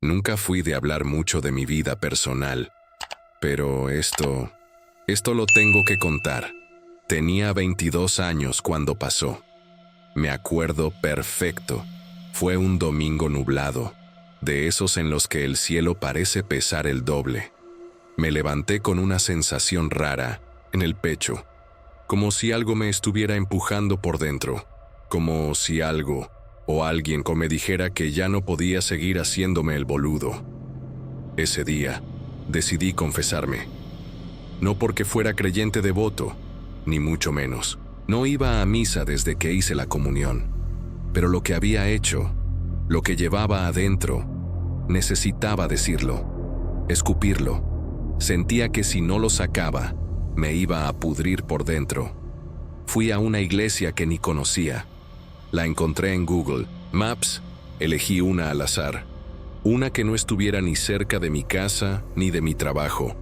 Nunca fui de hablar mucho de mi vida personal, pero esto lo tengo que contar. Tenía 22 años cuando pasó. Me acuerdo perfecto. Fue un domingo nublado, de esos en los que el cielo parece pesar el doble. Me levanté con una sensación rara en el pecho, como si algo me estuviera empujando por dentro, como si algo o alguien me dijera que ya no podía seguir haciéndome el boludo. Ese día, decidí confesarme. No porque fuera creyente devoto, ni mucho menos. No iba a misa desde que hice la comunión. Pero lo que había hecho, lo que llevaba adentro, necesitaba decirlo, escupirlo. Sentía que si no lo sacaba, me iba a pudrir por dentro. Fui a una iglesia que ni conocía. La encontré en Google Maps, elegí una al azar. Una que no estuviera ni cerca de mi casa ni de mi trabajo.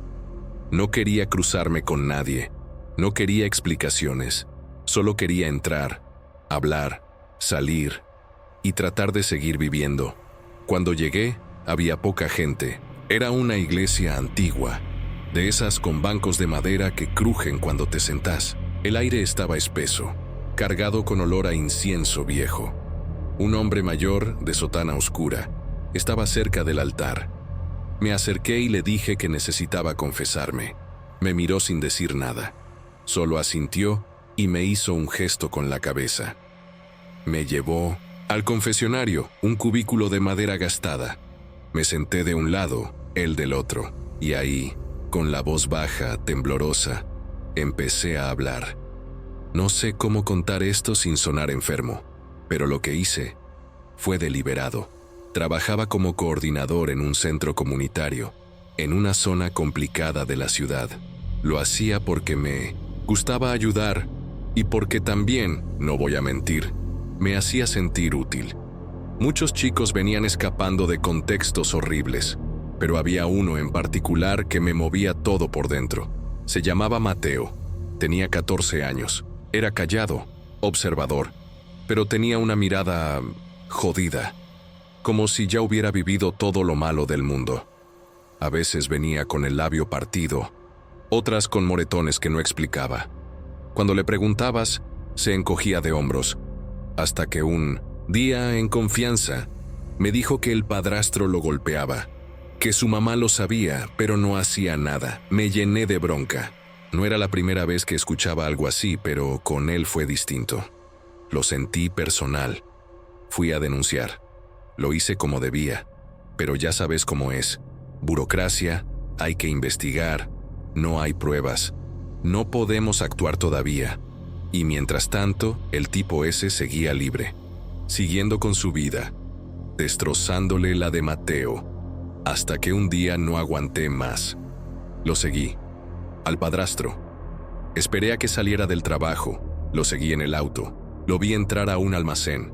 No quería cruzarme con nadie, no quería explicaciones, solo quería entrar, hablar, salir y tratar de seguir viviendo. Cuando llegué, había poca gente. Era una iglesia antigua, de esas con bancos de madera que crujen cuando te sentás. El aire estaba espeso, cargado con olor a incienso viejo. Un hombre mayor, de sotana oscura, estaba cerca del altar. Me acerqué y le dije que necesitaba confesarme. Me miró sin decir nada. Solo asintió y me hizo un gesto con la cabeza. Me llevó al confesionario, un cubículo de madera gastada. Me senté de un lado, él del otro, y ahí, con la voz baja, temblorosa, empecé a hablar. No sé cómo contar esto sin sonar enfermo, pero lo que hice fue deliberado. Trabajaba como coordinador en un centro comunitario, en una zona complicada de la ciudad. Lo hacía porque me gustaba ayudar y porque también, no voy a mentir, me hacía sentir útil. Muchos chicos venían escapando de contextos horribles, pero había uno en particular que me movía todo por dentro. Se llamaba Mateo, tenía 14 años, era callado, observador, pero tenía una mirada jodida, como si ya hubiera vivido todo lo malo del mundo. A veces venía con el labio partido, otras con moretones que no explicaba. Cuando le preguntabas, se encogía de hombros, hasta que un día, en confianza, me dijo que el padrastro lo golpeaba, que su mamá lo sabía, pero no hacía nada. Me llené de bronca. No era la primera vez que escuchaba algo así, pero con él fue distinto. Lo sentí personal. Fui a denunciar. Lo hice como debía, pero ya sabes cómo es. Burocracia, hay que investigar, no hay pruebas. No podemos actuar todavía. Y mientras tanto, el tipo ese seguía libre, siguiendo con su vida, destrozándole la de Mateo, hasta que un día no aguanté más. Lo seguí, al padrastro. Esperé a que saliera del trabajo, lo seguí en el auto, lo vi entrar a un almacén.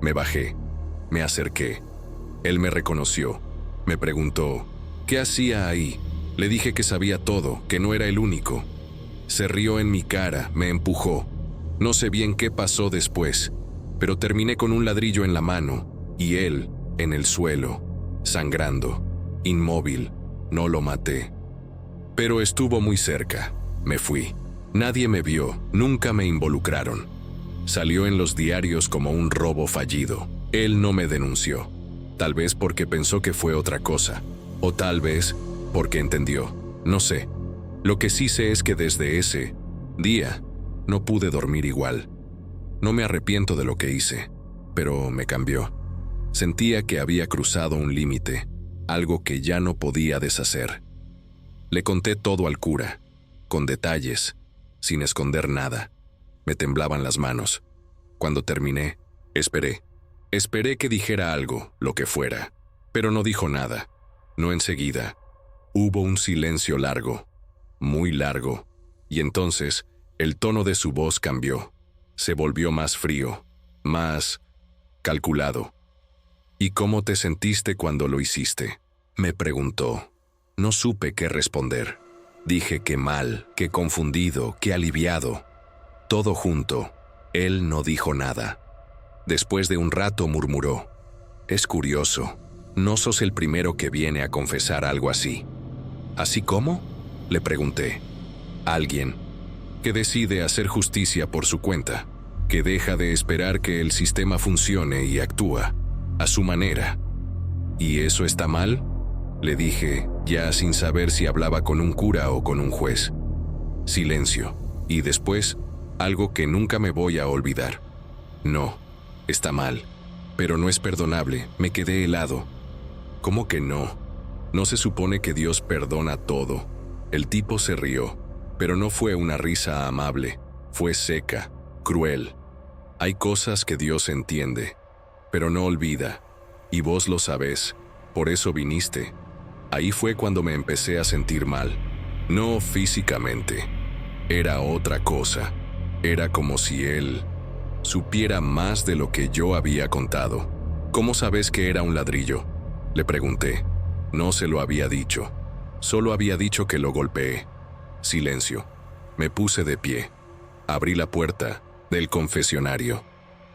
Me bajé, me acerqué. Él me reconoció, me preguntó, ¿qué hacía ahí? Le dije que sabía todo, que no era el único. Se rió en mi cara, me empujó. No sé bien qué pasó después, pero terminé con un ladrillo en la mano y él en el suelo, sangrando, inmóvil. No lo maté. Pero estuvo muy cerca. Me fui. Nadie me vio, nunca me involucraron. Salió en los diarios como un robo fallido. Él no me denunció. Tal vez porque pensó que fue otra cosa, o tal vez porque entendió. No sé. Lo que sí sé es que desde ese día no pude dormir igual. No me arrepiento de lo que hice, pero me cambió. Sentía que había cruzado un límite, algo que ya no podía deshacer. Le conté todo al cura, con detalles, sin esconder nada. Me temblaban las manos. Cuando terminé, esperé. Esperé que dijera algo, lo que fuera, pero no dijo nada. No enseguida. Hubo un silencio largo, muy largo, y entonces el tono de su voz cambió. Se volvió más frío, más calculado. ¿Y cómo te sentiste cuando lo hiciste?, me preguntó. No supe qué responder. Dije que mal, que confundido, que aliviado. Todo junto. Él no dijo nada. Después de un rato murmuró: es curioso. No sos el primero que viene a confesar algo así. ¿Así cómo? Le pregunté. Alguien que decide hacer justicia por su cuenta, que deja de esperar que el sistema funcione y actúa a su manera. ¿Y eso está mal?, le dije, ya sin saber si hablaba con un cura o con un juez. Silencio, y después, algo que nunca me voy a olvidar. No, está mal, pero no es perdonable. Me quedé helado. ¿Cómo que no? ¿No se supone que Dios perdona todo? El tipo se rió, pero no fue una risa amable, fue seca, cruel. Hay cosas que Dios entiende, pero no olvida, y vos lo sabés, por eso viniste. Ahí fue cuando me empecé a sentir mal. No físicamente, era otra cosa. Era como si él supiera más de lo que yo había contado. ¿Cómo sabes que era un ladrillo?, le pregunté. No se lo había dicho. Solo había dicho que lo golpeé. Silencio. Me puse de pie. Abrí la puerta del confesionario.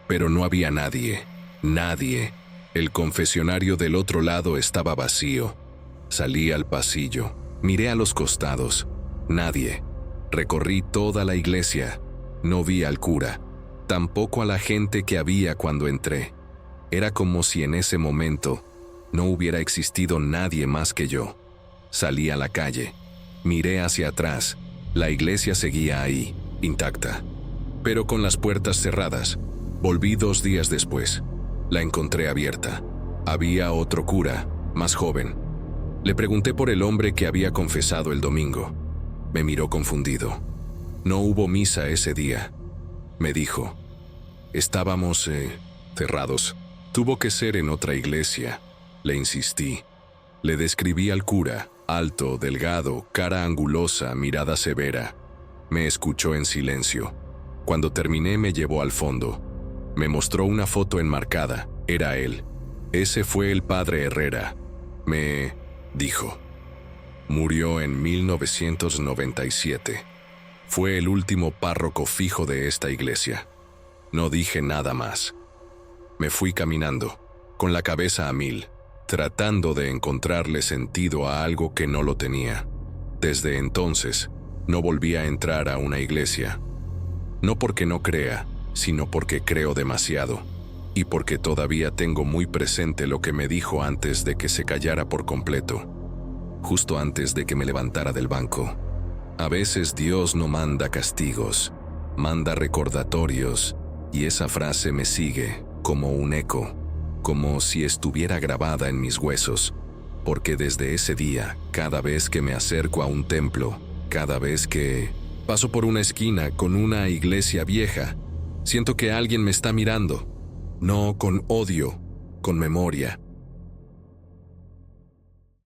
Pero no había nadie. Nadie. El confesionario del otro lado estaba vacío. Salí al pasillo. Miré a los costados. Nadie. Recorrí toda la iglesia. No vi al cura. Tampoco a la gente que había cuando entré. Era como si en ese momento no hubiera existido nadie más que yo. Salí a la calle. Miré hacia atrás. La iglesia seguía ahí, intacta, pero con las puertas cerradas. Volví 2 días después. La encontré abierta. Había otro cura, más joven. Le pregunté por el hombre que había confesado el domingo. Me miró confundido. No hubo misa ese día. Me dijo, estábamos cerrados. Tuvo que ser en otra iglesia. Le insistí. Le describí al cura, alto, delgado, cara angulosa, mirada severa. Me escuchó en silencio. Cuando terminé me llevó al fondo. Me mostró una foto enmarcada. Era él. Ese fue el padre Herrera. Me dijo. Murió en 1997. Fue el último párroco fijo de esta iglesia. No dije nada más. Me fui caminando, con la cabeza a 1000, tratando de encontrarle sentido a algo que no lo tenía. Desde entonces, no volví a entrar a una iglesia. No porque no crea, sino porque creo demasiado, y porque todavía tengo muy presente lo que me dijo antes de que se callara por completo, justo antes de que me levantara del banco. A veces Dios no manda castigos, manda recordatorios, y esa frase me sigue como un eco, como si estuviera grabada en mis huesos, porque desde ese día, cada vez que me acerco a un templo, cada vez que paso por una esquina con una iglesia vieja, siento que alguien me está mirando, no con odio, con memoria.